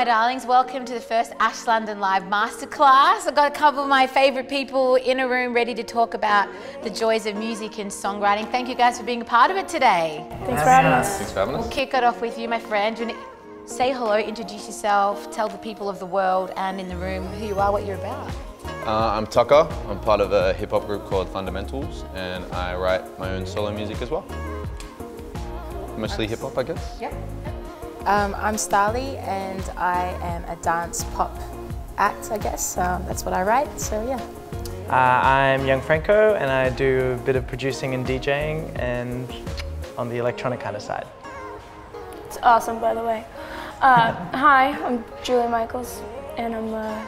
my darlings, welcome to the first Ash London Live Masterclass. I've got a couple of my favourite people in a room ready to talk about the joys of music and songwriting. Thank you guys for being a part of it today. Thanks for having us. Thanks for having us. We'll kick it off with you, my friend. Do you want to say hello, introduce yourself, tell the people of the world and in the room who you are, what you're about? I'm Tuka. I'm part of a hip-hop group called Thundamentals, and I write my own solo music as well. Mostly hip-hop, I guess. Yeah. I'm Starley and I am a dance pop act, I guess. That's what I write, so yeah. I'm young Franco and I do a bit of producing and DJing and on the electronic kind of side. It's awesome, by the way. Hi, I'm Julie Michaels and I'm a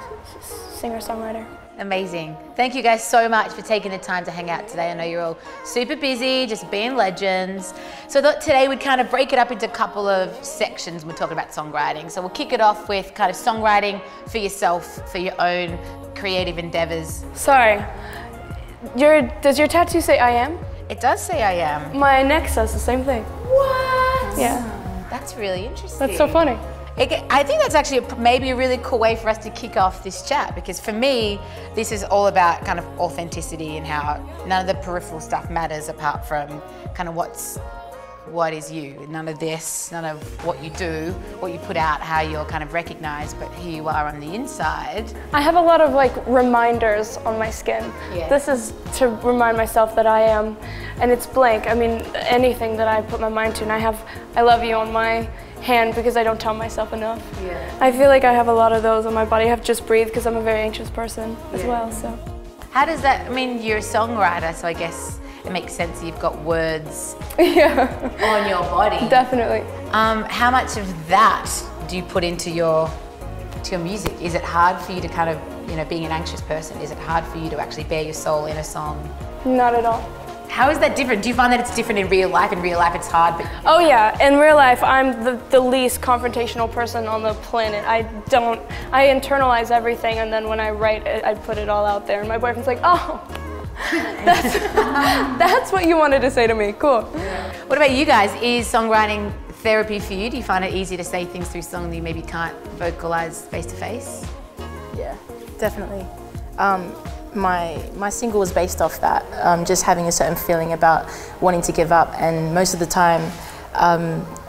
singer-songwriter. Amazing. Thank you guys so much for taking the time to hang out today. I know you're all super busy, just being legends. So I thought today we'd kind of break it up into a couple of sections. We're talking about songwriting. So we'll kick it off with kind of songwriting for yourself, for your own creative endeavors. Sorry, does your tattoo say I am? It does say I am. My neck says the same thing. What? Yeah. That's really interesting. That's so funny. I think that's actually maybe a really cool way for us to kick off this chat, because for me, this is all about kind of authenticity and how none of the peripheral stuff matters apart from kind of what is you. None of this, none of what you do, what you put out, how you're kind of recognized, but who you are on the inside. I have a lot of like reminders on my skin. Yeah. This is to remind myself that I am, and it's blank. I mean, anything that I put my mind to, and I have I love you on my hand because I don't tell myself enough. Yeah. I feel like I have a lot of those on my body. I have just breathe because I'm a very anxious person as well. So. How does that, I mean, you're a songwriter, so I guess it makes sense that you've got words Yeah. on your body. Definitely. How much of that do you put into your music? Is it hard for you to kind of, you know, being an anxious person, is it hard for you to actually bare your soul in a song? Not at all. How is that different? Do you find that it's different in real life? In real life it's hard, but... Oh yeah, in real life I'm the least confrontational person on the planet. I internalize everything, and then when I write it, I put it all out there, and my boyfriend's like, oh, that's what you wanted to say to me, cool. What about you guys? Is songwriting therapy for you? Do you find it easy to say things through song that you maybe can't vocalize face to face? Yeah, definitely. My single was based off that, just having a certain feeling about wanting to give up, and most of the time,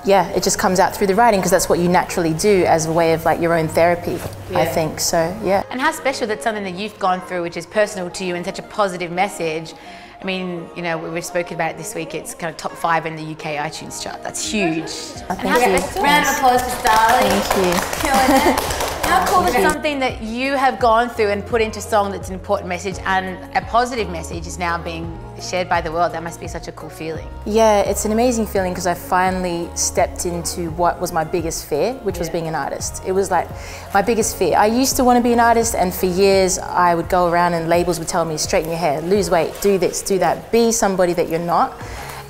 yeah, it just comes out through the writing because that's what you naturally do as a way of like your own therapy, I think, so yeah. And how special that's something that you've gone through, which is personal to you and such a positive message. I mean, you know, we've spoken about it this week, it's kind of top 5 in the UK iTunes chart. That's huge. Thank you. Round of applause for Starley. Thank you. Killing it. How cool is something that you have gone through and put into song that's an important message and a positive message is now being shared by the world? That must be such a cool feeling. Yeah, it's an amazing feeling because I finally stepped into what was my biggest fear, which was being an artist. It was like my biggest fear. I used to want to be an artist, and for years I would go around and labels would tell me, straighten your hair, lose weight, do this, do that, be somebody that you're not.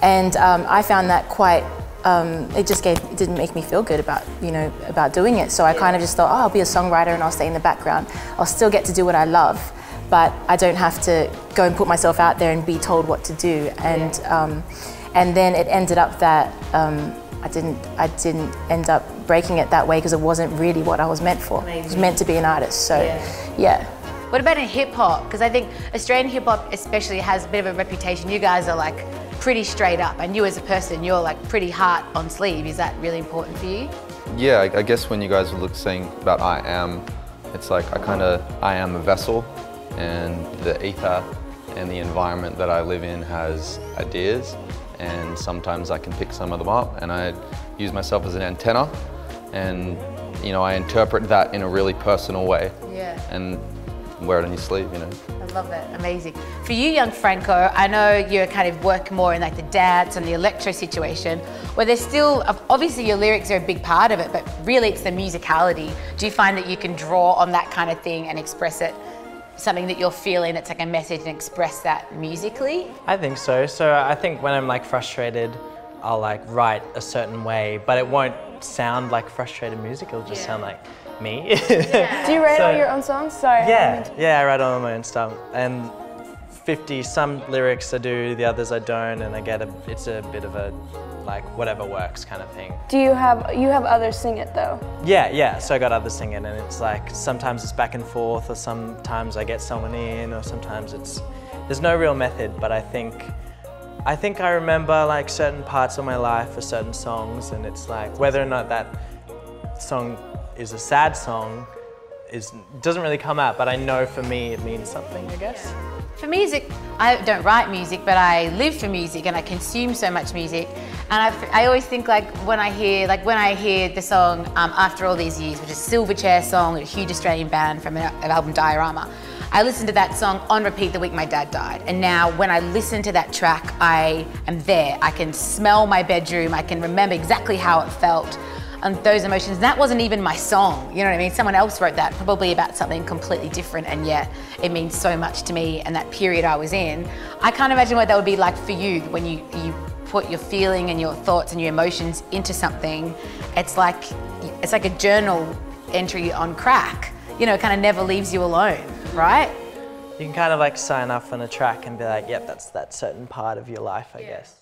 And I found that quite, it didn't make me feel good about doing it. So I kind of just thought, oh, I'll be a songwriter and I'll stay in the background. I'll still get to do what I love, but I don't have to go and put myself out there and be told what to do. And then it ended up that I didn't end up breaking it that way because it wasn't really what I was meant for. Amazing. It was meant to be an artist, so yeah. What about in hip hop? Because I think Australian hip hop especially has a bit of a reputation. You guys are like pretty straight up, and you as a person, you're like pretty heart on sleeve. Is that really important for you? Yeah, I guess when you guys were saying about I am, it's like I am a vessel, and the ether and the environment that I live in has ideas, and sometimes I can pick some of them up, and I use myself as an antenna, and you know, I interpret that in a really personal way. Yeah. And wear it on your sleeve, you know. I love that, amazing. For you, young Franco, I know you kind of work more in like the dance and the electro situation, where there's still, obviously your lyrics are a big part of it, but really it's the musicality. Do you find that you can draw on that kind of thing and express it, something that you're feeling that's like a message, and express that musically? I think so. So I think when I'm like frustrated, I'll like write a certain way, but it won't sound like frustrated music, it'll just sound like me. Do you write all your own songs? Sorry. Yeah, I write all my own stuff. And 50, some lyrics I do, the others I don't, and I get it's a bit of a like whatever works kind of thing. Do you have others sing it though? Yeah, so I got others singing, and it's like sometimes it's back and forth, or sometimes I get someone in, or sometimes there's no real method, but I think I remember like certain parts of my life for certain songs, and it's like whether or not that song is a sad song doesn't really come out, but I know for me it means something, I guess. For music, I don't write music, but I live for music and I consume so much music. And I always think like when I hear the song After All These Years, which is a Silverchair song, a huge Australian band from an album Diorama, I listened to that song on repeat the week my dad died. And now when I listen to that track, I am there. I can smell my bedroom, I can remember exactly how it felt. And those emotions, that wasn't even my song, you know what I mean? Someone else wrote that, probably about something completely different, and yet it means so much to me and that period I was in. I can't imagine what that would be like for you when you put your feeling and your thoughts and your emotions into something. It's like a journal entry on crack, you know, it kind of never leaves you alone, right? You can kind of like sign off on a track and be like, yep, that's that certain part of your life, I guess.